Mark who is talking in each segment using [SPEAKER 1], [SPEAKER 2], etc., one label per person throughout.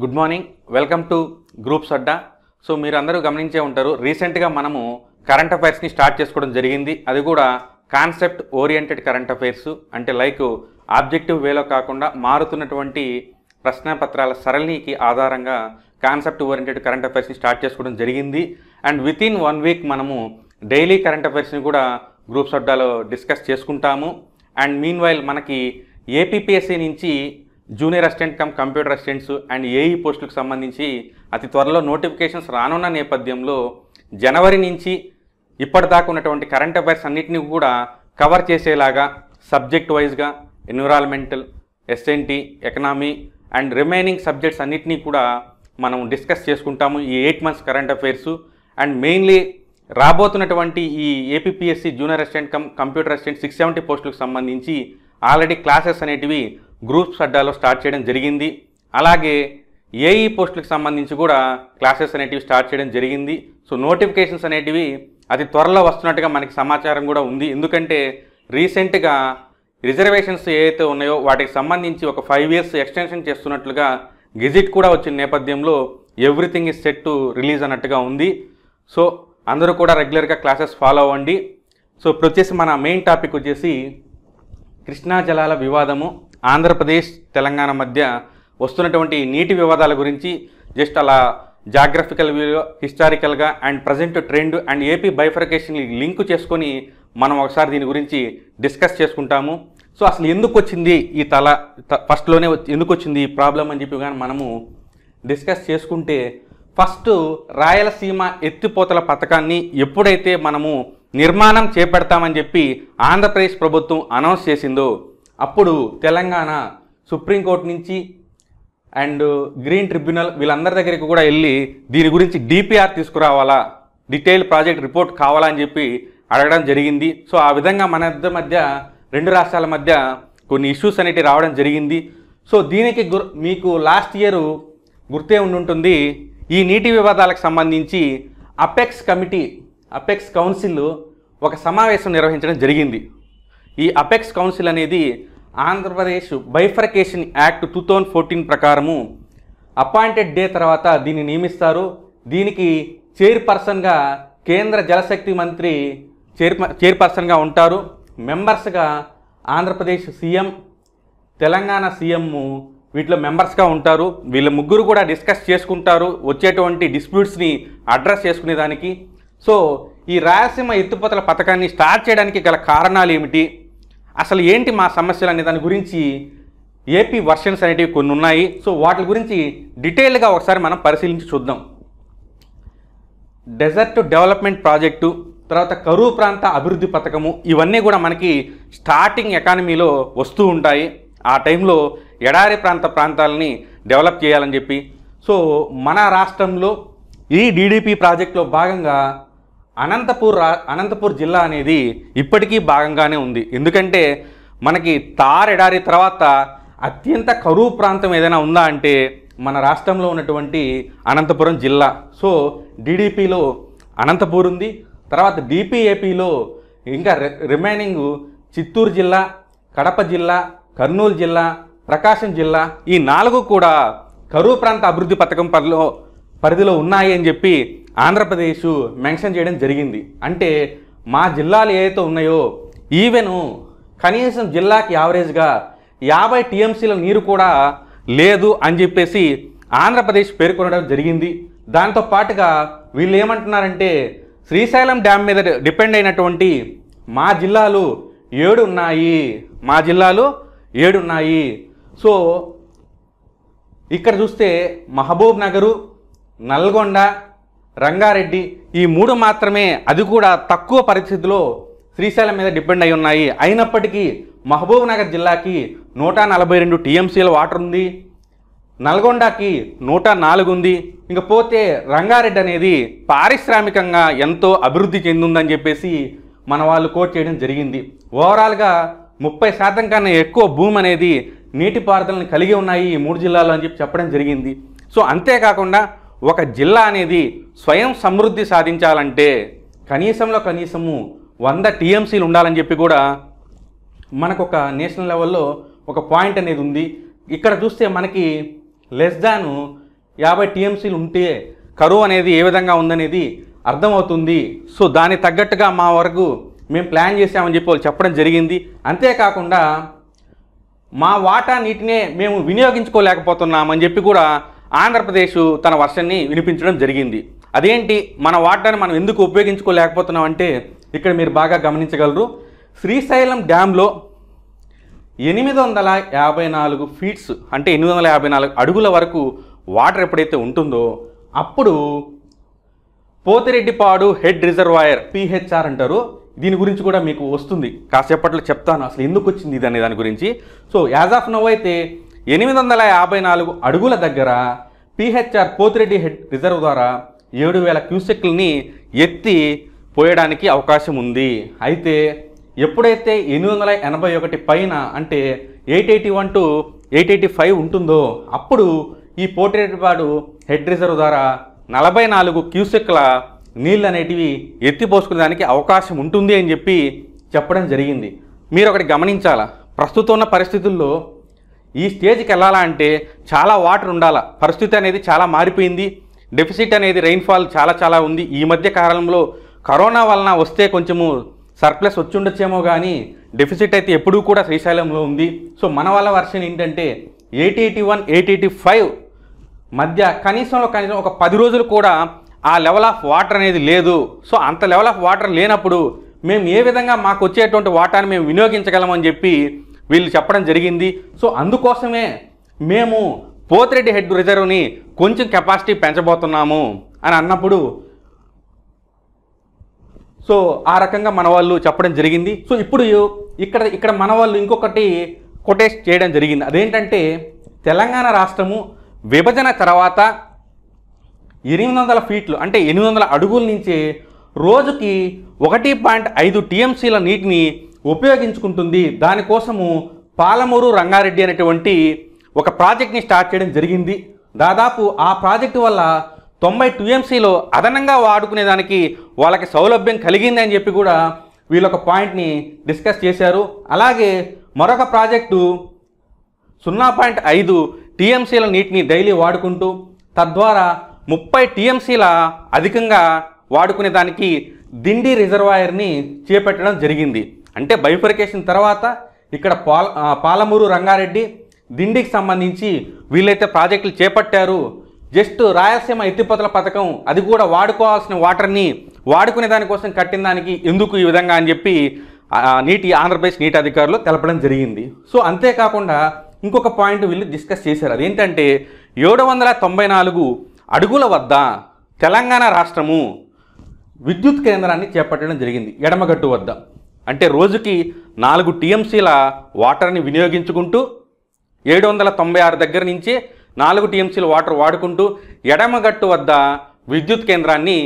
[SPEAKER 1] Good morning, welcome to groups Adda. So మీరు అందరూ గమనించే ఉంటారు, రీసెంట్గా మనము కరెంట్ అఫైర్స్ని స్టార్ట్ చేసుకోవడం జరిగింది. అది కూడా కాన్సెప్ట్ ఓరియంటెడ్ కరెంట్ అఫైర్స్, అంటే లైక్ ఆబ్జెక్టివ్ వేలో కాకుండా మారుతున్నటువంటి ప్రశ్నపత్రాల సరళికి ఆధారంగా కాన్సెప్ట్ ఓరియంటెడ్ కరెంట్ అఫైర్స్ని స్టార్ట్ చేసుకోవడం జరిగింది. అండ్ విత్ ఇన్ 1 వీక్ మనము డైలీ కరెంట్ అఫైర్స్ని కూడా గ్రూప్స్ అడ్డాలో డిస్కస్ చేసుకుంటాము. అండ్ మీన్ వైల్ మనకి ఏపీపీఎస్సీ నుంచి junior assistant cum computer assistants and AE పోస్టులకు సంబంధించి అతి త్వరలో నోటిఫికేషన్స్ రానున్న నేపథ్యంలో జనవరి నుంచి ఇప్పటిదాకా ఉన్నటువంటి కరెంట్ అఫైర్స్ అన్నింటినీ కూడా కవర్ చేసేలాగా సబ్జెక్ట్ వైజ్గా environmental, SNT, economy and remaining subjects అన్నింటినీ కూడా మనం డిస్కస్ చేసుకుంటాము ఈ 8 months current affairs. And mainly రాబోతున్నటువంటి ఈ APPSC junior assistant cum computer assistant 670 పోస్టులకు సంబంధించి ఆల్రెడీ క్లాసెస్ అనేటివి గ్రూప్స్ అడ్డాలో స్టార్ట్ చేయడం జరిగింది. అలాగే ఏఈ పోస్టులకు సంబంధించి కూడా క్లాసెస్ అనేటివి స్టార్ట్ చేయడం జరిగింది. సో నోటిఫికేషన్స్ అనేటివి అతి త్వరలో వస్తున్నట్టుగా మనకి సమాచారం కూడా ఉంది. ఎందుకంటే రీసెంట్గా రిజర్వేషన్స్ ఏవైతే ఉన్నాయో వాటికి సంబంధించి ఒక 5 years ఎక్స్టెన్షన్ చేస్తున్నట్లుగా గెజిట్ కూడా వచ్చిన నేపథ్యంలో everything is set to release అన్నట్టుగా ఉంది. సో అందరూ కూడా రెగ్యులర్గా క్లాసెస్ ఫాలో అవ్వండి. సో ఇప్పుడు వచ్చేసి మన మెయిన్ టాపిక్ వచ్చేసి కృష్ణా జలాల వివాదము, ఆంధ్రప్రదేశ్ తెలంగాణ మధ్య వస్తున్నటువంటి నీటి వివాదాల గురించి జస్ట్ అలా జాగ్రఫికల్ వ్యూ, హిస్టారికల్గా and present trend and AP bifurcation link చేసుకొని మనం ఒకసారి దీని గురించి డిస్కస్ చేసుకుంటాము. సో అసలు ఎందుకు వచ్చింది ఈ ఫస్ట్లోనే ఎందుకు వచ్చింది ఈ ప్రాబ్లం అని చెప్పి కానీ మనము డిస్కస్ చేసుకుంటే, ఫస్ట్ రాయలసీమ ఎత్తిపోతల పథకాన్ని ఎప్పుడైతే మనము నిర్మాణం చేపడతామని చెప్పి ఆంధ్రప్రదేశ్ ప్రభుత్వం అనౌన్స్ చేసిందో అప్పుడు తెలంగాణ సుప్రీంకోర్టు నుంచి అండ్ గ్రీన్ ట్రిబ్యునల్ వీళ్ళందరి దగ్గరికి కూడా వెళ్ళి దీని గురించి డిపిఆర్ తీసుకురావాలా, డీటెయిల్ ప్రాజెక్ట్ రిపోర్ట్ కావాలా అని చెప్పి అడగడం జరిగింది. సో ఆ విధంగా మన ఇద్దరి మధ్య, 2 రాష్ట్రాల మధ్య కొన్ని ఇష్యూస్ అనేటివి రావడం జరిగింది. సో దీనికి మీకు లాస్ట్ ఇయర్ గుర్తే ఉండుంటుంది, ఈ నీటి వివాదాలకు సంబంధించి అపెక్స్ కౌన్సిల్ ఒక సమావేశం నిర్వహించడం జరిగింది. ఈ అపెక్స్ కౌన్సిల్ అనేది ఆంధ్రప్రదేశ్ బైఫర్కేషన్ యాక్ట్ 2014 ప్రకారము అపాయింటెడ్ డే తర్వాత దీన్ని నియమిస్తారు. దీనికి చైర్పర్సన్గా కేంద్ర జలశక్తి మంత్రి చైర్పర్సన్గా ఉంటారు. మెంబర్స్గా ఆంధ్రప్రదేశ్ సీఎం, తెలంగాణ సీఎం వీటిలో మెంబర్స్గా ఉంటారు. వీళ్ళ ముగ్గురు కూడా డిస్కస్ చేసుకుంటారు వచ్చేటువంటి డిస్ప్యూట్స్ని అడ్రస్ చేసుకునేదానికి. సో ఈ రాయలసీమ ఎత్తిపోతల పథకాన్ని స్టార్ట్ చేయడానికి గల కారణాలు ఏమిటి, అసలు ఏంటి మా సమస్యలు అనే దాని గురించి ఏపీ వర్షన్స్ అనేటివి కొన్ని ఉన్నాయి. సో వాటి గురించి డీటెయిల్గా ఒకసారి మనం పరిశీలించి చూద్దాం. డెజర్ట్ డెవలప్మెంట్ ప్రాజెక్టు, తర్వాత కరువు ప్రాంత అభివృద్ధి పథకము, ఇవన్నీ కూడా మనకి స్టార్టింగ్ ఎకానమీలో వస్తూ ఉంటాయి. ఆ టైంలో ఎడారి ప్రాంతాలని డెవలప్ చేయాలని చెప్పి. సో మన రాష్ట్రంలో ఈ డిడిపి ప్రాజెక్టులో భాగంగా అనంతపూర్ జిల్లా అనేది ఇప్పటికీ భాగంగానే ఉంది. ఎందుకంటే మనకి తార్ ఎడారి తర్వాత అత్యంత కరువు ప్రాంతం ఏదైనా ఉందా అంటే మన రాష్ట్రంలో ఉన్నటువంటి అనంతపురం జిల్లా. సో డిడిపిలో అనంతపూర్ ఉంది. తర్వాత డిపిఏపిలో ఇంకా రిమైనింగ్ చిత్తూరు జిల్లా, కడప జిల్లా, కర్నూలు జిల్లా, ప్రకాశం జిల్లా, ఈ 4 కూడా కరువు ప్రాంత అభివృద్ధి పథకం పరిధిలో ఉన్నాయి అని చెప్పి ఆంధ్రప్రదేశ్ మెన్షన్ చేయడం జరిగింది. అంటే మా జిల్లాలు ఏవైతే ఉన్నాయో ఈవెన్ కనీసం జిల్లాకి యావరేజ్గా 50 టీఎంసీల నీరు కూడా లేదు అని చెప్పేసి ఆంధ్రప్రదేశ్ పేర్కొనడం జరిగింది. దాంతో పాటుగా వీళ్ళు ఏమంటున్నారంటే శ్రీశైలం డ్యామ్ మీద డిపెండ్ అయినటువంటి మా జిల్లాలు 7 ఉన్నాయి. సో ఇక్కడ చూస్తే మహబూబ్ నగరు, నల్గొండ, రంగారెడ్డి ఈ 3 మాత్రమే, అది కూడా తక్కువ పరిస్థితిలో శ్రీశైలం మీద డిపెండ్ అయి ఉన్నాయి. అయినప్పటికీ మహబూబ్ నగర్ జిల్లాకి 142 టీఎంసీల వాటర్ ఉంది, నల్గొండకి 104 ఉంది. ఇంకపోతే రంగారెడ్డి అనేది పారిశ్రామికంగా ఎంతో అభివృద్ధి చెందిందని చెప్పేసి మన వాళ్ళు కోట్ చేయడం జరిగింది. ఓవరాల్గా 30% కన్నా ఎక్కువ భూమి అనేది నీటిపారుదలను కలిగి ఉన్నాయి ఈ 3 జిల్లాలు అని చెప్పి చెప్పడం జరిగింది. సో అంతేకాకుండా ఒక జిల్లా అనేది స్వయం సమృద్ధి సాధించాలంటే కనీసము 100 టీఎంసీలు ఉండాలని చెప్పి కూడా మనకు ఒక నేషనల్ లెవెల్లో ఒక పాయింట్ అనేది ఉంది. ఇక్కడ చూస్తే మనకి లెస్ దాన్ 50 టీఎంసీలు ఉంటే కరువు అనేది ఏ విధంగా ఉందనేది అర్థమవుతుంది. సో దానికి తగ్గట్టుగా మా వరకు మేము ప్లాన్ చేసామని చెప్పి వాళ్ళు చెప్పడం జరిగింది. అంతేకాకుండా మా వాటా నీటినే మేము వినియోగించుకోలేకపోతున్నామని చెప్పి కూడా ఆంధ్రప్రదేశ్ తన వర్షన్ని వినిపించడం జరిగింది. అదేంటి, మన వాటాను మనం ఎందుకు ఉపయోగించుకోలేకపోతున్నాం అంటే ఇక్కడ మీరు బాగా గమనించగలరు. శ్రీశైలం డ్యాంలో 854 ఫీట్స్ అంటే 854 అడుగుల వరకు వాటర్ ఎప్పుడైతే ఉంటుందో అప్పుడు పోతిరెడ్డిపాడు హెడ్ రిజర్వాయర్ పిహెచ్ఆర్ అంటారు. దీని గురించి కూడా మీకు వస్తుంది, కాసేపట్లో చెప్తాను అసలు ఎందుకు వచ్చింది ఇది అనే దాని గురించి. సో యాజ్ ఆఫ్ నౌ అయితే 854 అడుగుల దగ్గర పిహెచ్ఆర్ పోతిరెడ్డి హెడ్ రిజర్వ్ ద్వారా 7000 క్యూసెక్లని ఎత్తి పోయడానికి అవకాశం ఉంది. అయితే ఎప్పుడైతే 881 పైన అంటే 881 to 885 ఉంటుందో అప్పుడు ఈ పోతిరెడ్డిపాడు హెడ్ రిజర్వ్ ద్వారా 44 క్యూసెక్ల నీళ్ళు అనేటివి ఎత్తిపోసుకునేదానికి అవకాశం ఉంటుంది అని చెప్పి చెప్పడం జరిగింది. మీరు ఒకటి గమనించాలా, ప్రస్తుతం ఉన్న పరిస్థితుల్లో ఈ స్టేజ్కి వెళ్ళాలా అంటే చాలా వాటర్ ఉండాలా. పరిస్థితి అనేది చాలా మారిపోయింది. డెఫిసిట్ అనేది రెయిన్ఫాల్ చాలా ఉంది. ఈ మధ్య కాలంలో కరోనా వలన వస్తే కొంచెము సర్ప్లస్ వచ్చి ఉండొచ్చేమో కానీ డెఫిసిట్ అయితే ఎప్పుడూ కూడా శ్రీశైలంలో ఉంది. సో మన వాళ్ళ వర్షన్ ఏంటంటే 881, 885 మధ్య కనీసం ఒక 10 రోజులు కూడా ఆ లెవెల్ ఆఫ్ వాటర్ అనేది లేదు. సో అంత లెవెల్ ఆఫ్ వాటర్ లేనప్పుడు మేము ఏ విధంగా మాకు వచ్చేటువంటి వాటాన్ని మేము వినియోగించగలమని చెప్పి వీళ్ళు చెప్పడం జరిగింది. సో అందుకోసమే మేము పోతిరెడ్డి హెడ్ రిజర్వ్ని కొంచెం కెపాసిటీ పెంచబోతున్నాము అని అన్నప్పుడు సో ఆ రకంగా మన వాళ్ళు చెప్పడం జరిగింది. సో ఇప్పుడు ఇక్కడ మన వాళ్ళు ఇంకొకటి కొటేట్ చేయడం జరిగింది. అదేంటంటే తెలంగాణ రాష్ట్రము విభజన తర్వాత 800 ఫీట్లు అంటే 800 అడుగుల నుంచి రోజుకి 1.5 టీఎంసీల నీటిని ఉపయోగించుకుంటుంది. దానికోసము పాలమూరు రంగారెడ్డి అనేటువంటి ఒక ప్రాజెక్ట్ని స్టార్ట్ చేయడం జరిగింది. దాదాపు ఆ ప్రాజెక్టు వల్ల 90 టీఎంసీలో అదనంగా వాడుకునేదానికి వాళ్ళకి సౌలభ్యం కలిగింది అని చెప్పి కూడా వీళ్ళొక పాయింట్ని డిస్కస్ చేశారు. అలాగే మరొక ప్రాజెక్టు 0.5 టీఎంసీల నీటిని డైలీ వాడుకుంటూ తద్వారా 30 టీఎంసీల అధికంగా వాడుకునేదానికి దిండి రిజర్వాయర్ని చేపట్టడం జరిగింది. అంటే బైఫర్కేషన్ తర్వాత ఇక్కడ పాలమూరు రంగారెడ్డి దిండికి సంబంధించి వీళ్ళైతే ప్రాజెక్టులు చేపట్టారు. జస్ట్ రాయలసీమ ఎత్తిపోతల పథకం అది కూడా వాడుకోవాల్సిన వాటర్ని వాడుకునే దానికోసం కట్టిన దానికి ఎందుకు ఈ విధంగా అని చెప్పి ఆంధ్రప్రదేశ్ నీటి అధికారులు తెలపడం జరిగింది. సో అంతేకాకుండా ఇంకొక పాయింట్ వీళ్ళు డిస్కస్ చేశారు. అదేంటంటే 794 అడుగుల వద్ద తెలంగాణ రాష్ట్రము విద్యుత్ కేంద్రాన్ని చేపట్టడం జరిగింది ఎడమగట్టు వద్ద. అంటే రోజుకి 4 టీఎంసీల వాటర్ని వినియోగించుకుంటూ 796 దగ్గర నుంచి 4 టీఎంసీల వాటర్ వాడుకుంటూ ఎడమగట్టు వద్ద విద్యుత్ కేంద్రాన్ని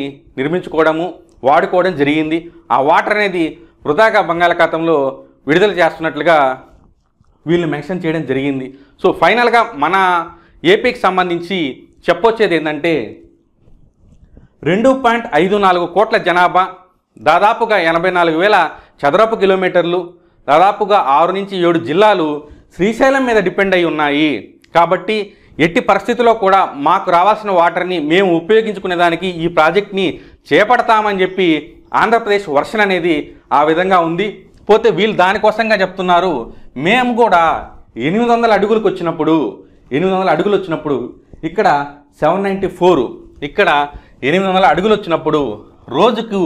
[SPEAKER 1] వాడుకోవడం జరిగింది. ఆ వాటర్ అనేది వృధాగా బంగాళాఖాతంలో విడుదల చేస్తున్నట్లుగా వీళ్ళు మెన్షన్ చేయడం జరిగింది. సో ఫైనల్గా మన ఏపీకి సంబంధించి చెప్పొచ్చేది ఏంటంటే 2.54 కోట్ల జనాభా, దాదాపుగా 84,000 చదరపు కిలోమీటర్లు, దాదాపుగా 6 నుంచి 7 జిల్లాలు శ్రీశైలం మీద డిపెండ్ అయి ఉన్నాయి. కాబట్టి ఎట్టి పరిస్థితుల్లో కూడా మాకు రావాల్సిన వాటర్ని మేము ఉపయోగించుకునేదానికి ఈ ప్రాజెక్ట్ని చేపడతామని చెప్పి ఆంధ్రప్రదేశ్ వర్షన్ అనేది ఆ విధంగా ఉంది. పోతే వీళ్ళు దానికోసంగా చెప్తున్నారు, మేము కూడా 800 అడుగులకు వచ్చినప్పుడు 800 అడుగులు వచ్చినప్పుడు ఇక్కడ 794, ఇక్కడ 800 అడుగులు వచ్చినప్పుడు రోజుకు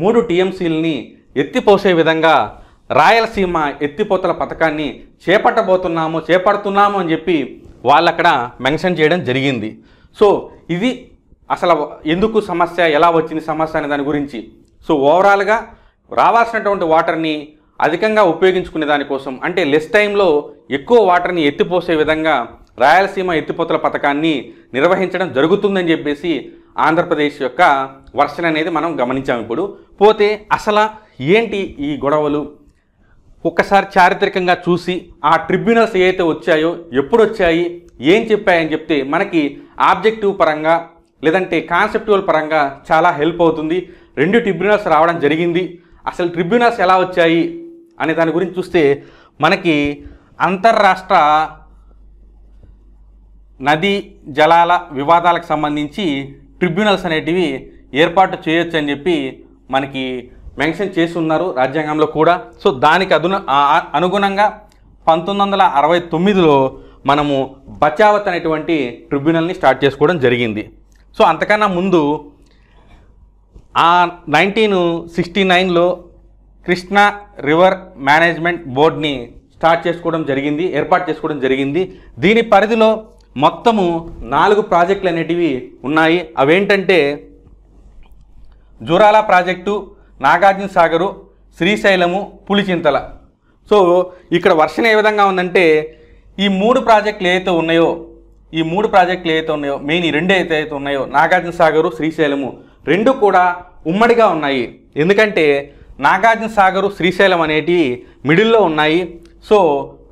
[SPEAKER 1] 3 టీఎంసీలని ఎత్తిపోసే విధంగా రాయలసీమ ఎత్తిపోతల పథకాన్ని చేపడుతున్నాము అని చెప్పి వాళ్ళు అక్కడ మెన్షన్ చేయడం జరిగింది. సో ఇది అసలు ఎందుకు సమస్య, ఎలా వచ్చింది సమస్య అనే దాని గురించి. సో ఓవరాల్గా రావాల్సినటువంటి వాటర్ని అధికంగా ఉపయోగించుకునే దానికోసం అంటే లెస్ టైంలో ఎక్కువ వాటర్ని ఎత్తిపోసే విధంగా రాయలసీమ ఎత్తిపోతల పథకాన్ని నిర్వహించడం జరుగుతుందని చెప్పేసి ఆంధ్రప్రదేశ్ యొక్క వర్షన్ అనేది మనం గమనించాం. ఇప్పుడు పోతే అసలు ఏంటి ఈ గొడవలు ఒక్కసారి చారిత్రకంగా చూసి ఆ ట్రిబ్యునల్స్ ఏవైతే వచ్చాయో ఎప్పుడు వచ్చాయి ఏం చెప్పాయని చెప్తే మనకి ఆబ్జెక్టివ్ పరంగా లేదంటే కాన్సెప్టువల్ పరంగా చాలా హెల్ప్ అవుతుంది. 2 ట్రిబ్యునల్స్ రావడం జరిగింది. అసలు ట్రిబ్యునల్స్ ఎలా వచ్చాయి అనే దాని గురించి చూస్తే మనకి అంతర్రాష్ట్ర నదీ జలాల వివాదాలకు సంబంధించి ట్రిబ్యునల్స్ అనేటివి ఏర్పాటు చేయొచ్చు అని చెప్పి మనకి మెన్షన్ చేసి ఉన్నారు రాజ్యాంగంలో కూడా. సో దానికి అనుగుణంగా 1969లో మనము బచావత్ అనేటువంటి ట్రిబ్యునల్ని స్టార్ట్ చేసుకోవడం జరిగింది. సో అంతకన్నా ముందు 1969లో కృష్ణా రివర్ మేనేజ్మెంట్ బోర్డ్ని ఏర్పాటు చేసుకోవడం జరిగింది. దీని పరిధిలో మొత్తము 4 ప్రాజెక్టులు అనేటివి ఉన్నాయి. అవేంటంటే జూరాల ప్రాజెక్టు, నాగార్జున సాగరు, శ్రీశైలము, పులిచింతల. సో ఇక్కడ వర్షన్ ఏ విధంగా ఉందంటే ఈ 3 ప్రాజెక్టులు ఏదైతే ఉన్నాయో మెయిన్ ఈ 2 అయితే ఉన్నాయో నాగార్జున సాగరు, శ్రీశైలము 2 కూడా ఉమ్మడిగా ఉన్నాయి. ఎందుకంటే నాగార్జున సాగరు, శ్రీశైలం అనేటి మిడిల్లో ఉన్నాయి. సో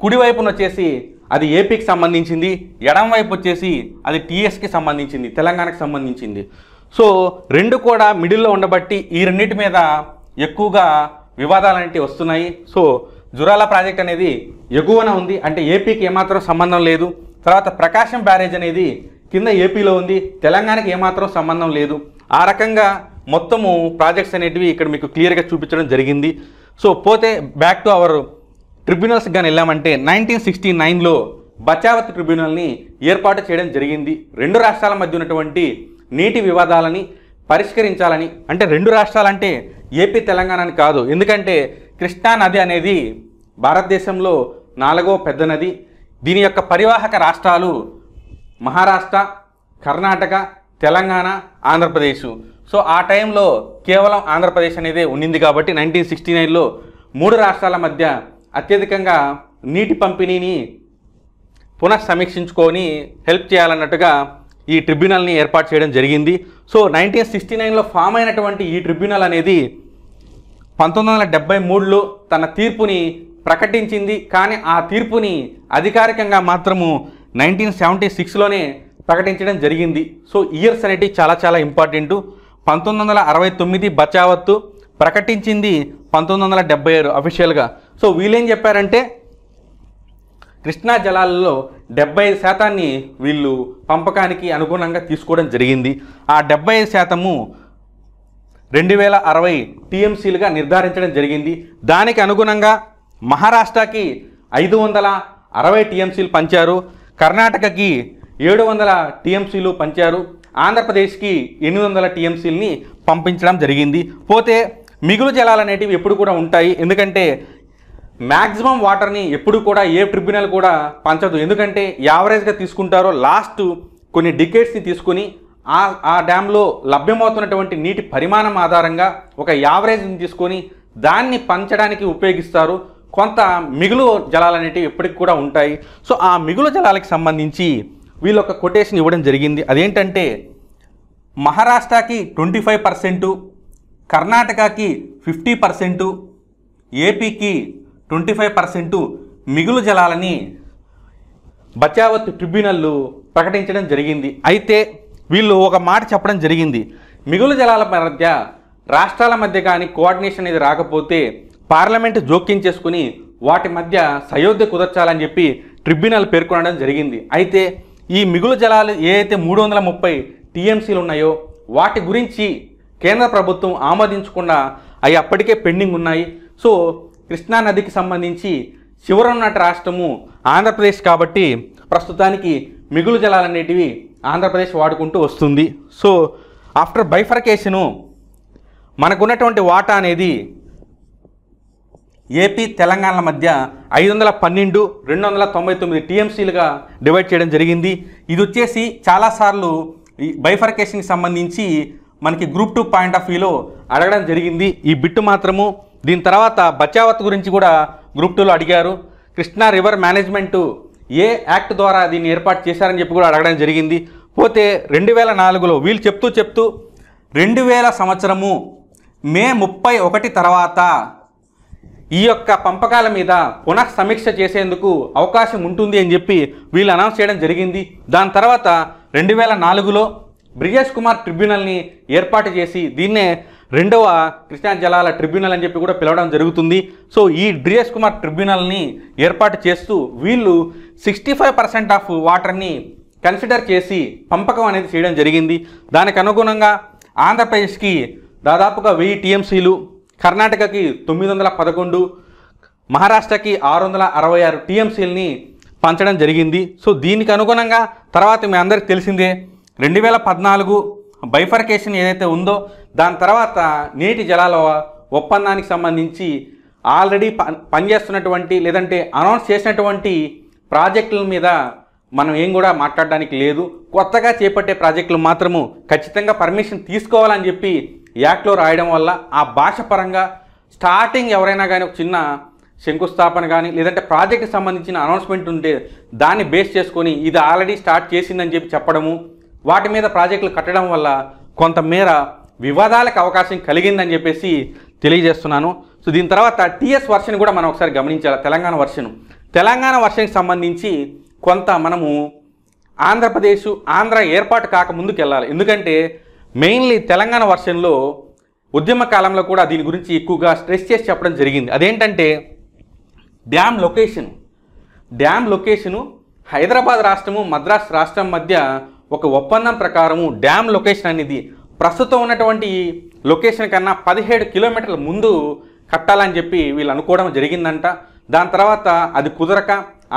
[SPEAKER 1] కుడివైపున వచ్చేసి అది ఏపీకి సంబంధించింది, ఎడం వైపు వచ్చేసి అది టీఎస్కి సంబంధించింది, తెలంగాణకు సంబంధించింది. సో 2 కూడా మిడిల్లో ఉండబట్టి ఈ రెండింటి మీద ఎక్కువగా వివాదాలు అనేవి వస్తున్నాయి. సో జురాల ప్రాజెక్ట్ అనేది ఎగువన ఉంది, అంటే ఏపీకి ఏమాత్రం సంబంధం లేదు. తర్వాత ప్రకాశం బ్యారేజ్ అనేది కింద ఏపీలో ఉంది, తెలంగాణకి ఏమాత్రం సంబంధం లేదు. ఆ రకంగా మొత్తము ప్రాజెక్ట్స్ అనేటివి ఇక్కడ మీకు క్లియర్గా చూపించడం జరిగింది. సో పోతే బ్యాక్ టు అవర్ ట్రిబ్యునల్స్ కానీ వెళ్ళామంటే 1969లో బచావత్ ట్రిబ్యునల్ని ఏర్పాటు చేయడం జరిగింది. 2 రాష్ట్రాల మధ్య ఉన్నటువంటి నీటి వివాదాలని పరిష్కరించాలని. అంటే 2 రాష్ట్రాలంటే ఏపీ తెలంగాణ అని కాదు, ఎందుకంటే కృష్ణా నది అనేది భారతదేశంలో 4వ పెద్ద నది. దీని యొక్క పరివాహక రాష్ట్రాలు మహారాష్ట్ర, కర్ణాటక, తెలంగాణ, ఆంధ్రప్రదేశ్. సో ఆ టైంలో కేవలం ఆంధ్రప్రదేశ్ అనేది ఉండింది కాబట్టి 1969లో 3 రాష్ట్రాల మధ్య అత్యధికంగా నీటి పంపిణీని పునఃసమీక్షించుకొని హెల్ప్ చేయాలన్నట్టుగా ఈ ట్రిబ్యునల్ని ఏర్పాటు చేయడం జరిగింది. సో 1969లో ఫామ్ అయినటువంటి ఈ ట్రిబ్యునల్ అనేది 1973లో తన తీర్పుని ప్రకటించింది. కానీ ఆ తీర్పుని అధికారికంగా మాత్రము 1976లోనే ప్రకటించడం జరిగింది. సో ఇయర్స్ అనేటివి చాలా చాలా ఇంపార్టెంట్. 1969 బచావత్తు ప్రకటించింది 1976 అఫీషియల్గా. సో వీళ్ళేం చెప్పారంటే కృష్ణా జలాలలో 75% వీళ్ళు పంపకానికి అనుగుణంగా తీసుకోవడం జరిగింది. ఆ 75% 2060 టీఎంసీలుగా నిర్ధారించడం జరిగింది. దానికి అనుగుణంగా మహారాష్ట్రకి 560 టీఎంసీలు పంచారు, కర్ణాటకకి 700 టీఎంసీలు పంచారు, ఆంధ్రప్రదేశ్కి 800 టీఎంసీలని పంపించడం జరిగింది. పోతే మిగులు జలాలు అనేటివి ఎప్పుడు కూడా ఉంటాయి, ఎందుకంటే మ్యాక్సిమం వాటర్ని ఎప్పుడు కూడా ఏ ట్రిబ్యునల్ కూడా పంచదు. ఎందుకంటే యావరేజ్గా తీసుకుంటారో లాస్ట్ కొన్ని డికేట్స్ని తీసుకుని ఆ డ్యామ్లో లభ్యమవుతున్నటువంటి నీటి పరిమాణం ఆధారంగా ఒక యావరేజ్ని తీసుకొని దాన్ని పంచడానికి ఉపయోగిస్తారు. కొంత మిగులు జలాలు అనేటివి ఎప్పటికి కూడా ఉంటాయి. సో ఆ మిగులు జలాలకు సంబంధించి వీళ్ళు ఒక కొటేషన్ ఇవ్వడం జరిగింది. అదేంటంటే మహారాష్ట్రకి 25%, కర్ణాటకకి 50%, ఏపీకి 25% మిగులు జలాలని బచావత్ ట్రిబ్యునల్ ప్రకటించడం జరిగింది. అయితే వీళ్ళు ఒక మాట చెప్పడం జరిగింది, మిగులు జలాల మధ్య రాష్ట్రాల మధ్య కానీ కోఆర్డినేషన్ అనేది రాకపోతే పార్లమెంటు జోక్యం చేసుకుని వాటి మధ్య సయోధ్య కుదర్చాలని చెప్పి ట్రిబ్యునల్ పేర్కొనడం జరిగింది. అయితే ఈ మిగులు జలాలు ఏదైతే 330 టీఎంసీలు ఉన్నాయో వాటి గురించి కేంద్ర ప్రభుత్వం ఆమోదించకుండా అవి అప్పటికే పెండింగ్ ఉన్నాయి. సో కృష్ణా నదికి సంబంధించి చివరన్న రాష్ట్రము ఆంధ్రప్రదేశ్ కాబట్టి ప్రస్తుతానికి మిగులు జలాలు అనేటివి ఆంధ్రప్రదేశ్ వాడుకుంటూ వస్తుంది. సో ఆఫ్టర్ బైఫర్కేషను మనకున్నటువంటి వాటా అనేది ఏపీ తెలంగాణల మధ్య 512, 299 టీఎంసీలుగా డివైడ్ చేయడం జరిగింది. ఇది వచ్చేసి చాలాసార్లు ఈ బైఫర్కేషన్కి సంబంధించి మనకి గ్రూప్ 2 పాయింట్ ఆఫ్ వ్యూలో అడగడం జరిగింది ఈ బిట్టు మాత్రము. దీని తర్వాత బచావత్ గురించి కూడా గ్రూప్ 2లో అడిగారు. కృష్ణా రివర్ మేనేజ్మెంటు ఏ యాక్ట్ ద్వారా దీన్ని ఏర్పాటు చేశారని చెప్పి కూడా అడగడం జరిగింది. పోతే 2004లో వీళ్ళు చెప్తూ 2000 సంవత్సరము మే 31 తర్వాత ఈ యొక్క పంపకాల మీద పునఃసమీక్ష చేసేందుకు అవకాశం ఉంటుంది అని చెప్పి వీళ్ళు అనౌన్స్ చేయడం జరిగింది. దాని తర్వాత 2004లో బ్రిజేష్ కుమార్ ట్రిబ్యునల్ని ఏర్పాటు చేసి దీన్నే 2వ కృష్ణా జలాల ట్రిబ్యునల్ అని చెప్పి కూడా పిలవడం జరుగుతుంది. సో ఈ బ్రిజేష్ కుమార్ ట్రిబ్యునల్ని ఏర్పాటు చేస్తూ వీళ్ళు 65% ఆఫ్ వాటర్ని కన్సిడర్ చేసి పంపకం అనేది చేయడం జరిగింది. దానికి అనుగుణంగా ఆంధ్రప్రదేశ్కి దాదాపుగా 1000 టీఎంసీలు, కర్ణాటకకి 911, మహారాష్ట్రకి 666 టీఎంసీలని పంచడం జరిగింది. సో దీనికి అనుగుణంగా తర్వాత మీ అందరికీ తెలిసిందే 2014 బైఫర్కేషన్ ఏదైతే ఉందో దాని తర్వాత నీటి జలాల ఒప్పందానికి సంబంధించి ఆల్రెడీ పనిచేస్తున్నటువంటి లేదంటే అనౌన్స్ చేసినటువంటి ప్రాజెక్టుల మీద మనం ఏం కూడా మాట్లాడడానికి లేదు. కొత్తగా చేపట్టే ప్రాజెక్టులు మాత్రము ఖచ్చితంగా పర్మిషన్ తీసుకోవాలని చెప్పి యాక్ట్లో రాయడం వల్ల ఆ భాష పరంగా స్టార్టింగ్ ఎవరైనా కానీ ఒక చిన్న శంకుస్థాపన కానీ లేదంటే ప్రాజెక్టుకి సంబంధించిన అనౌన్స్మెంట్ ఉంటే దాన్ని బేస్ చేసుకొని ఇది ఆల్రెడీ స్టార్ట్ చేసిందని చెప్పి చెప్పడము, వాటి మీద ప్రాజెక్టులు కట్టడం వల్ల కొంతమేర వివాదాలకు అవకాశం కలిగిందని చెప్పేసి తెలియజేస్తున్నాను. సో దీని తర్వాత టీఎస్ వర్షన్ కూడా మనం ఒకసారి గమనించాలి. తెలంగాణ వర్షన్కి సంబంధించి కొంత మనము ఆంధ్ర ఏర్పాటు కాక ముందుకు వెళ్ళాలి. ఎందుకంటే మెయిన్లీ తెలంగాణ వర్షన్లో ఉద్యమ కాలంలో కూడా దీని గురించి ఎక్కువగా స్ట్రెస్ చేసి చెప్పడం జరిగింది. అదేంటంటే డ్యామ్ లొకేషను హైదరాబాద్ రాష్ట్రము మద్రాస్ రాష్ట్రం మధ్య ఒక ఒప్పందం ప్రకారము డ్యామ్ లొకేషన్ అనేది ప్రస్తుతం ఉన్నటువంటి లొకేషన్ కన్నా 17 కిలోమీటర్ల ముందు కట్టాలని చెప్పి వీళ్ళు అనుకోవడం జరిగిందంట. దాని తర్వాత అది కుదరక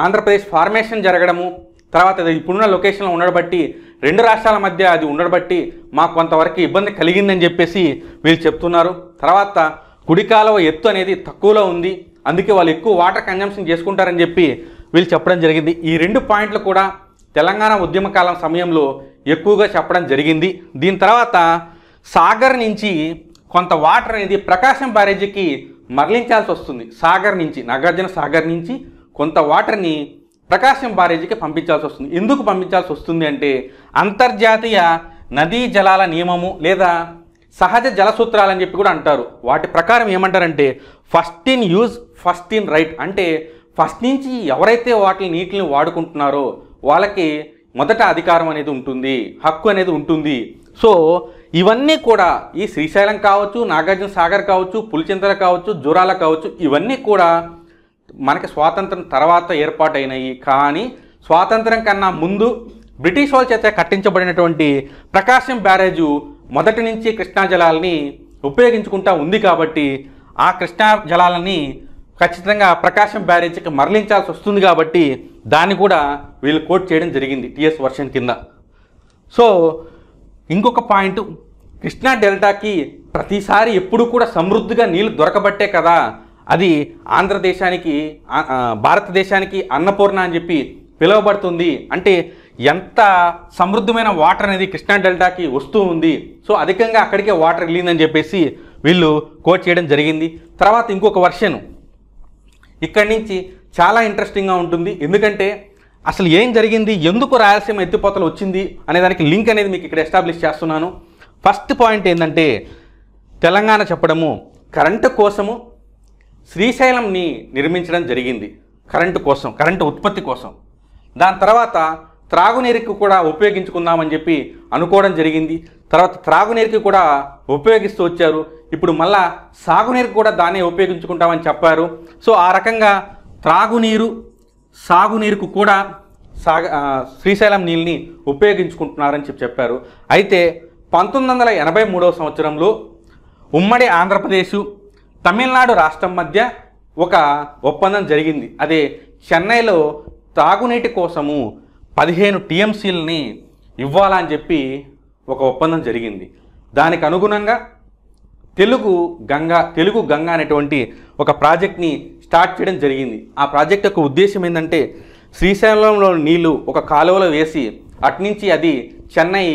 [SPEAKER 1] ఆంధ్రప్రదేశ్ ఫార్మేషన్ జరగడము, తర్వాత అది ఇప్పుడున్న లొకేషన్లో ఉండబట్టి 2 రాష్ట్రాల మధ్య అది ఉండబట్టి మాకు కొంతవరకు ఇబ్బంది కలిగిందని చెప్పేసి వీళ్ళు చెప్తున్నారు. తర్వాత కుడి కాలువ ఎత్తు అనేది తక్కువలో ఉంది, అందుకే వాళ్ళు ఎక్కువ వాటర్ కన్జంప్షన్ చేసుకుంటారని చెప్పి వీళ్ళు చెప్పడం జరిగింది. ఈ 2 పాయింట్లు కూడా తెలంగాణ ఉద్యమకాలం సమయంలో ఎక్కువగా చెప్పడం జరిగింది. దీని తర్వాత సాగర్ నుంచి కొంత వాటర్ అనేది ప్రకాశం బ్యారేజీకి మరలించాల్సి వస్తుంది. నాగార్జున సాగర్ నుంచి కొంత వాటర్ని ప్రకాశం బ్యారేజీకి పంపించాల్సి వస్తుంది. ఎందుకు పంపించాల్సి వస్తుంది అంటే అంతర్జాతీయ నదీ జలాల నియమము లేదా సహజ జల సూత్రాలని చెప్పి కూడా అంటారు. వాటి ప్రకారం ఏమంటారంటే first in use first in right, అంటే ఫస్ట్ నుంచి ఎవరైతే నీటిని వాడుకుంటున్నారో వాళ్ళకి మొదట అధికారం అనేది ఉంటుంది, హక్కు అనేది ఉంటుంది. సో ఇవన్నీ కూడా ఈ శ్రీశైలం కావచ్చు, నాగార్జున సాగర్ కావచ్చు, పులిచింతల కావచ్చు, జూరాల కావచ్చు, ఇవన్నీ కూడా మనకి స్వాతంత్రం తర్వాత ఏర్పాటైనాయి. కానీ స్వాతంత్రం కన్నా ముందు బ్రిటిష్ వాళ్ళ చేత కట్టించబడినటువంటి ప్రకాశం బ్యారేజు మొదటి నుంచి కృష్ణా జలాలని ఉపయోగించుకుంటా ఉంది కాబట్టి ఆ కృష్ణా జలాలని ఖచ్చితంగా ప్రకాశం బ్యారేజీకి మరలించాల్సి వస్తుంది కాబట్టి దాన్ని కూడా వీళ్ళు కోట్ చేయడం జరిగింది టీఎస్ వర్షన్ కింద. సో ఇంకొక పాయింట్, కృష్ణా డెల్టాకి ప్రతిసారి ఎప్పుడు కూడా సమృద్ధిగా నీళ్ళు దొరకబట్టే కదా అది భారతదేశానికి అన్నపూర్ణ అని చెప్పి పిలువబడుతుంది. అంటే ఎంత సమృద్ధమైన వాటర్ అనేది కృష్ణా డెల్టాకి వస్తూ ఉంది. సో అధికంగా అక్కడికే వాటర్ వెళ్ళిందని చెప్పేసి వీళ్ళు కోట్ చేయడం జరిగింది. తర్వాత ఇంకొక వర్షన్ ఇక్కడి నుంచి చాలా ఇంట్రెస్టింగ్గా ఉంటుంది. ఎందుకంటే అసలు ఏం జరిగింది, ఎందుకు రాయలసీమ ఎత్తిపోతలు వచ్చింది అనే దానికి లింక్ అనేది మీకు ఇక్కడ ఎస్టాబ్లిష్ చేస్తున్నాను. ఫస్ట్ పాయింట్ ఏంటంటే తెలంగాణ చెప్పడము కరెంటు కోసము శ్రీశైలంని నిర్మించడం జరిగింది, కరెంటు ఉత్పత్తి కోసం. దాని తర్వాత త్రాగునీరుకి కూడా ఉపయోగించుకుందామని చెప్పి అనుకోవడం జరిగింది. తర్వాత త్రాగునీరుకి కూడా ఉపయోగిస్తూ వచ్చారు. ఇప్పుడు మళ్ళా సాగునీరుకి కూడా దాన్నే ఉపయోగించుకుంటామని చెప్పారు. సో ఆ రకంగా సాగునీరుకు కూడా శ్రీశైలం నీళ్ళని ఉపయోగించుకుంటున్నారని చెప్పారు. అయితే 1983వ సంవత్సరంలో ఉమ్మడి ఆంధ్రప్రదేశ్ తమిళనాడు రాష్ట్రం మధ్య ఒక ఒప్పందం జరిగింది. అదే చెన్నైలో తాగునీటి కోసము 15 టీఎంసీలని ఇవ్వాలని చెప్పి ఒక ఒప్పందం జరిగింది. దానికి అనుగుణంగా తెలుగు గంగా అనేటువంటి ఒక ప్రాజెక్ట్ని స్టార్ట్ చేయడం జరిగింది. ఆ ప్రాజెక్ట్ యొక్క ఉద్దేశం ఏంటంటే శ్రీశైలంలో నీళ్లు ఒక కాలువలో వేసి అట్నుంచి అది చెన్నై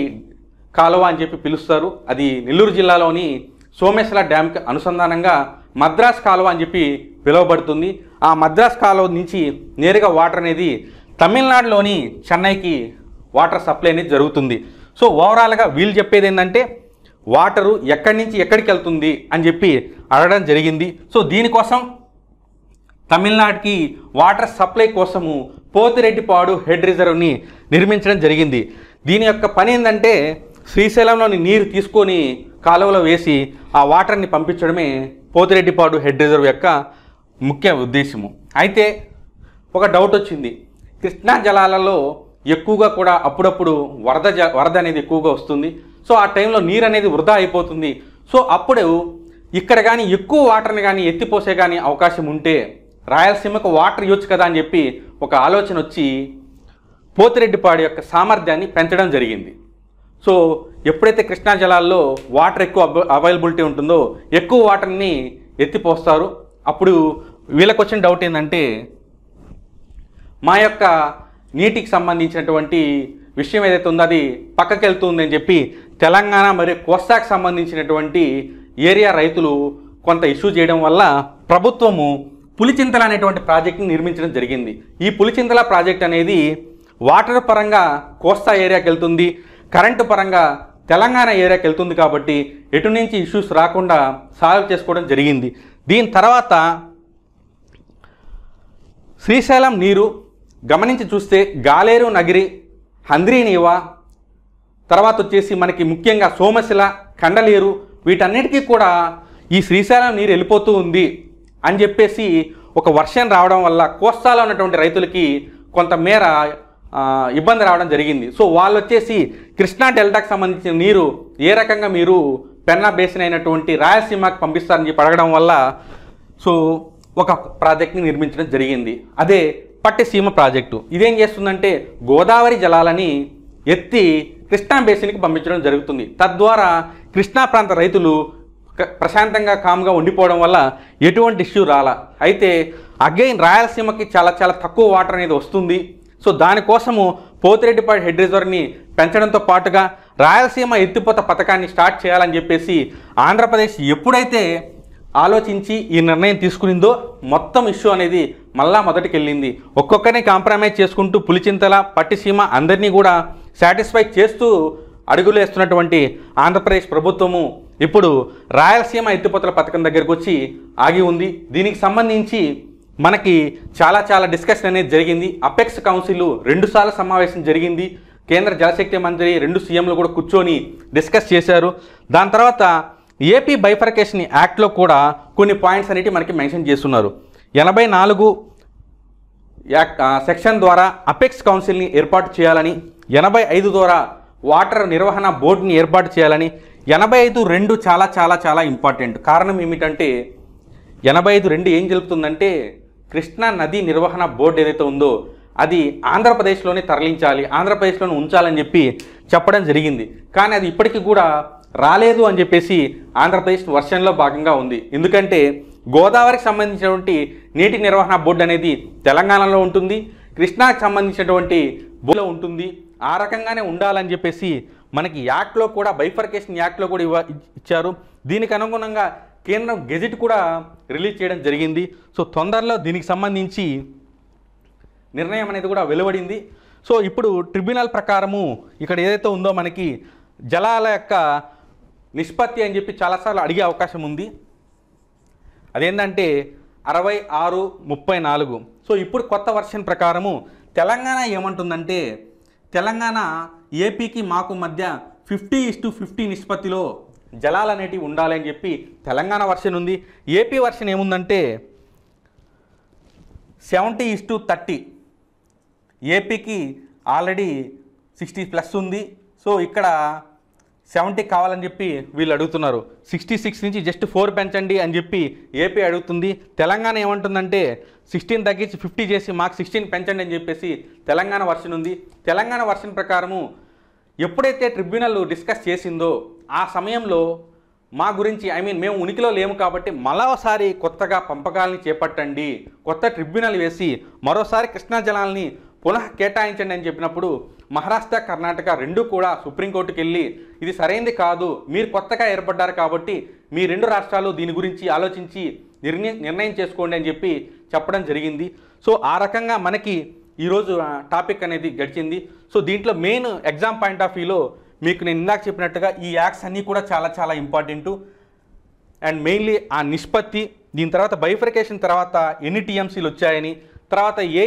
[SPEAKER 1] కాలువ అని చెప్పి పిలుస్తారు. అది నెల్లూరు జిల్లాలోని సోమేశ్వర డ్యామ్కి అనుసంధానంగా మద్రాస్ కాలువ అని చెప్పి పిలువబడుతుంది. ఆ మద్రాస్ కాలువ నుంచి నేరుగా వాటర్ అనేది తమిళనాడులోని చెన్నైకి వాటర్ సప్లై అనేది జరుగుతుంది. సో ఓవరాల్గా వీళ్ళు చెప్పేది ఏంటంటే వాటరు ఎక్కడి నుంచి ఎక్కడికి వెళ్తుంది అని చెప్పి అడగడం జరిగింది. సో దీనికోసం తమిళనాడుకి వాటర్ సప్లై కోసము పోతిరెడ్డిపాడు హెడ్ రిజర్వ్ని నిర్మించడం జరిగింది. దీని యొక్క పని ఏంటంటే శ్రీశైలంలోని నీరు తీసుకొని కాలువలో వేసి ఆ వాటర్ని పంపించడమే పోతిరెడ్డిపాడు హెడ్ రిజర్వ్ యొక్క ముఖ్య ఉద్దేశము. అయితే ఒక డౌట్ వచ్చింది, కృష్ణా జలాలలో ఎక్కువగా కూడా అప్పుడప్పుడు వరద అనేది ఎక్కువగా వస్తుంది. సో ఆ టైంలో నీరు అనేది వృధా అయిపోతుంది. సో అప్పుడు ఇక్కడ కానీ ఎక్కువ వాటర్ని కానీ ఎత్తిపోసే కానీ అవకాశం ఉంటే రాయలసీమకు వాటర్ ఇవ్వచ్చు కదా అని చెప్పి ఒక ఆలోచన వచ్చి పోతిరెడ్డిపాడు యొక్క సామర్థ్యాన్ని పెంచడం జరిగింది. సో ఎప్పుడైతే కృష్ణా జలాల్లో వాటర్ ఎక్కువ అవైలబిలిటీ ఉంటుందో ఎక్కువ వాటర్ని ఎత్తిపోస్తారు. అప్పుడు వీళ్ళకి వచ్చిన డౌట్ ఏంటంటే మా యొక్క నీటికి సంబంధించినటువంటి విషయం ఏదైతే ఉందో అది పక్కకి వెళ్తుంది అని చెప్పి తెలంగాణ మరియు కోస్తాకు సంబంధించినటువంటి ఏరియా రైతులు కొంత ఇష్యూ చేయడం వల్ల ప్రభుత్వము పులిచింతల అనేటువంటి ప్రాజెక్ట్ని నిర్మించడం జరిగింది. ఈ పులిచింతల ప్రాజెక్ట్ అనేది వాటర్ పరంగా కోస్తా ఏరియాకి వెళ్తుంది, కరెంటు పరంగా తెలంగాణ ఏరియాకి వెళ్తుంది కాబట్టి ఎటు నుంచి ఇష్యూస్ రాకుండా సాల్వ్ చేసుకోవడం జరిగింది. దీని తర్వాత శ్రీశైలం నీరు గమనించి చూస్తే గాలేరు నగిరి, హంద్రీనీవా, తర్వాత వచ్చేసి మనకి ముఖ్యంగా సోమశిల, కండలేరు వీటన్నిటికీ కూడా ఈ శ్రీశైలం నీరు వెళ్ళిపోతూ ఉంది అని చెప్పేసి ఒక వర్షం రావడం వల్ల కోస్తాలో ఉన్నటువంటి రైతులకి కొంతమేర ఇబ్బంది రావడం జరిగింది. సో వాళ్ళు వచ్చేసి కృష్ణా డెల్టాకు సంబంధించిన నీరు ఏ రకంగా మీరు పెన్నా బేసిన్ అయినటువంటి రాయలసీమకు పంపిస్తారని చెప్పి అడగడం వల్ల సో ఒక ప్రాజెక్ట్ని నిర్మించడం జరిగింది. అదే పట్టిసీమ ప్రాజెక్టు. ఇదేం చేస్తుందంటే గోదావరి జలాలని ఎత్తి కృష్ణా బేసిన్కి పంపించడం జరుగుతుంది. తద్వారా కృష్ణా ప్రాంత రైతులు ప్రశాంతంగా కామ్గా ఉండిపోవడం వల్ల ఎటువంటి ఇష్యూ రాలా. అయితే అగైన్ రాయలసీమకి చాలా చాలా తక్కువ వాటర్ అనేది వస్తుంది. సో దానికోసము పోతిరెడ్డిపాడు హెడ్ రిజర్వ్ని పెంచడంతో పాటుగా రాయలసీమ ఎత్తిపోత పథకాన్ని స్టార్ట్ చేయాలని చెప్పేసి ఆంధ్రప్రదేశ్ ఎప్పుడైతే ఆలోచించి ఈ నిర్ణయం తీసుకునిందో మొత్తం ఇష్యూ అనేది మళ్ళా మొదటికి వెళ్ళింది. ఒక్కొక్కరిని కాంప్రమైజ్ చేసుకుంటూ పులిచింతల, పట్టిసీమ అందరినీ కూడా సాటిస్ఫై చేస్తూ అడుగులు వేస్తున్నటువంటి ఆంధ్రప్రదేశ్ ప్రభుత్వము ఇప్పుడు రాయలసీమ ఎత్తిపోతల పథకం దగ్గరకు వచ్చి ఆగి ఉంది. దీనికి సంబంధించి మనకి చాలా చాలా డిస్కషన్ అనేది జరిగింది. అపెక్స్ కౌన్సిల్ 2 సార్లు సమావేశం జరిగింది. కేంద్ర జలశక్తి మంత్రి 2 సీఎంలు కూడా కూర్చొని డిస్కస్ చేశారు. దాని తర్వాత ఏపీ బైఫర్కేషన్ యాక్ట్లో కూడా కొన్ని పాయింట్స్ అనేవి మనకి మెన్షన్ చేస్తున్నారు. 84 సెక్షన్ ద్వారా అపెక్స్ కౌన్సిల్ని ఏర్పాటు చేయాలని, 85 ద్వారా వాటర్ నిర్వహణ బోర్డుని ఏర్పాటు చేయాలని, 85(2) చాలా చాలా చాలా ఇంపార్టెంట్. కారణం ఏమిటంటే 85(2) ఏం తెలుపుతుందంటే కృష్ణా నది నిర్వహణ బోర్డు ఏదైతే ఉందో అది ఆంధ్రప్రదేశ్లోనే తరలించాలి, ఆంధ్రప్రదేశ్లోనే ఉంచాలని చెప్పి చెప్పడం జరిగింది. కానీ అది ఇప్పటికీ కూడా రాలేదు అని చెప్పేసి ఆంధ్రప్రదేశ్ వర్షన్లో భాగంగా ఉంది. ఎందుకంటే గోదావరికి సంబంధించినటువంటి నీటి నిర్వహణ బోర్డు అనేది తెలంగాణలో ఉంటుంది, కృష్ణాకి సంబంధించినటువంటి బోర్డులో ఉంటుంది. ఆ రకంగానే ఉండాలని చెప్పేసి మనకి యాక్ట్లో కూడా బైఫర్కేషన్ యాక్ట్లో కూడా ఇచ్చారు. దీనికి అనుగుణంగా కేంద్రం గెజిట్ కూడా రిలీజ్ చేయడం జరిగింది. సో తొందరలో దీనికి సంబంధించి నిర్ణయం అనేది కూడా వెలువడింది. సో ఇప్పుడు ట్రిబ్యునల్ ప్రకారము ఇక్కడ ఏదైతే ఉందో మనకి జలాల యొక్క నిష్పత్తి అని చెప్పి చాలాసార్లు అడిగే అవకాశం ఉంది. అదేంటంటే 66:34. సో ఇప్పుడు కొత్త వర్షన్ ప్రకారము తెలంగాణ ఏమంటుందంటే తెలంగాణ ఏపీకి మాకు మధ్య 50:50 నిష్పత్తిలో జలాలు అనేటివి ఉండాలి అని చెప్పి తెలంగాణ వర్షన్ ఉంది. ఏపీ వర్షన్ ఏముందంటే 70:30. ఏపీకి ఆల్రెడీ 60+ ఉంది. సో ఇక్కడ 70 కావాలని చెప్పి వీళ్ళు అడుగుతున్నారు. 66 నుంచి జస్ట్ 4 పెంచండి అని చెప్పి ఏపీ అడుగుతుంది. తెలంగాణ ఏమంటుందంటే 16 తగ్గించి 50 చేసి మాకు 16 పెంచండి అని చెప్పేసి తెలంగాణ వర్షన్ ఉంది. తెలంగాణ వర్షన్ ప్రకారము ఎప్పుడైతే ట్రిబ్యునల్ డిస్కస్ చేసిందో ఆ సమయంలో మా గురించి మేము ఉనికిలో లేము కాబట్టి మరోసారి కొత్తగా పంపకాలని చేపట్టండి, కొత్త ట్రిబ్యునల్ వేసి మరోసారి కృష్ణా జలాల్ని పునః కేటాయించండి అని చెప్పినప్పుడు మహారాష్ట్ర, కర్ణాటక 2 కూడా సుప్రీంకోర్టుకి వెళ్ళి ఇది సరైనది కాదు, మీరు కొత్తగా ఏర్పడ్డారు కాబట్టి మీ 2 రాష్ట్రాలు దీని గురించి ఆలోచించి నిర్ణయం చేసుకోండి అని చెప్పి చెప్పడం జరిగింది. సో ఆ రకంగా మనకి ఈరోజు టాపిక్ అనేది గడిచింది. సో దీంట్లో మెయిన్ ఎగ్జామ్ పాయింట్ ఆఫ్ వ్యూలో మీకు నేను ఇందాక చెప్పినట్టుగా ఈ యాక్ట్స్ అన్నీ కూడా చాలా చాలా ఇంపార్టెంటు. అండ్ మెయిన్లీ ఆ నిష్పత్తి, దీని తర్వాత బైఫర్కేషన్ తర్వాత ఎన్ని టీఎంసీలు వచ్చాయని, తర్వాత ఏ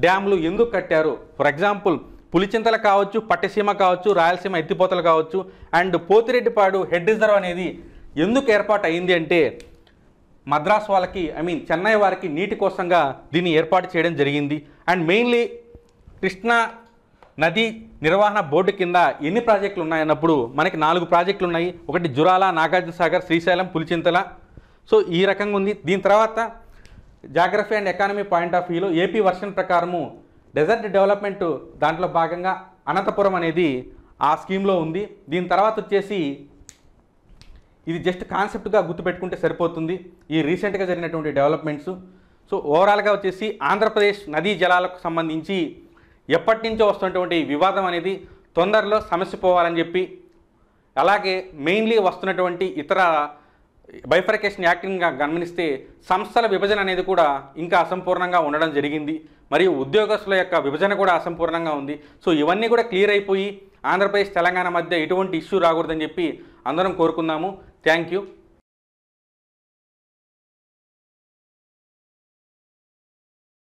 [SPEAKER 1] డ్యామ్లు ఎందుకు కట్టారు, ఫర్ ఎగ్జాంపుల్ పులిచింతలు కావచ్చు, పట్టిసీమ కావచ్చు, రాయలసీమ ఎత్తిపోతలు కావచ్చు, అండ్ పోతిరెడ్డిపాడు హెడ్ రిజర్వ్ అనేది ఎందుకు ఏర్పాటు అయింది అంటే మద్రాస్ వాళ్ళకి చెన్నై వారికి నీటి కోసంగా దీన్ని ఏర్పాటు చేయడం జరిగింది. అండ్ మెయిన్లీ కృష్ణా నదీ నిర్వహణ బోర్డు కింద ఎన్ని ప్రాజెక్టులు ఉన్నాయన్నప్పుడు మనకి 4 ప్రాజెక్టులు ఉన్నాయి. ఒకటి జురాల, నాగార్జున సాగర్, శ్రీశైలం, పులిచింతల. సో ఈ రకంగా ఉంది. దీని తర్వాత geography and economy point of వ్యూలో ఏపీ వర్షన్ ప్రకారము డెజర్ట్ డెవలప్మెంట్ దాంట్లో భాగంగా అనంతపురం అనేది ఆ స్కీమ్లో ఉంది. దీని తర్వాత వచ్చేసి ఇది జస్ట్ కాన్సెప్ట్గా గుర్తుపెట్టుకుంటే సరిపోతుంది ఈ రీసెంట్గా జరిగినటువంటి డెవలప్మెంట్స్. సో ఓవరాల్గా వచ్చేసి ఆంధ్రప్రదేశ్ నదీ జలాలకు సంబంధించి ఎప్పటి నుంచో వస్తున్నటువంటి వివాదం అనేది తొందరలో సమస్య పోవాలని చెప్పి, అలాగే మెయిన్లీ వస్తున్నటువంటి ఇతర బైఫర్కేషన్ యాక్టింగ్గా గమనిస్తే సంస్థల విభజన అనేది కూడా ఇంకా అసంపూర్ణంగా ఉండడం జరిగింది. మరియు ఉద్యోగస్తుల యొక్క విభజన కూడా అసంపూర్ణంగా ఉంది. సో ఇవన్నీ కూడా క్లియర్ అయిపోయి ఆంధ్రప్రదేశ్ తెలంగాణ మధ్య ఎటువంటి ఇష్యూ రాకూడదని చెప్పి అందరం కోరుకుందాము. Thank you.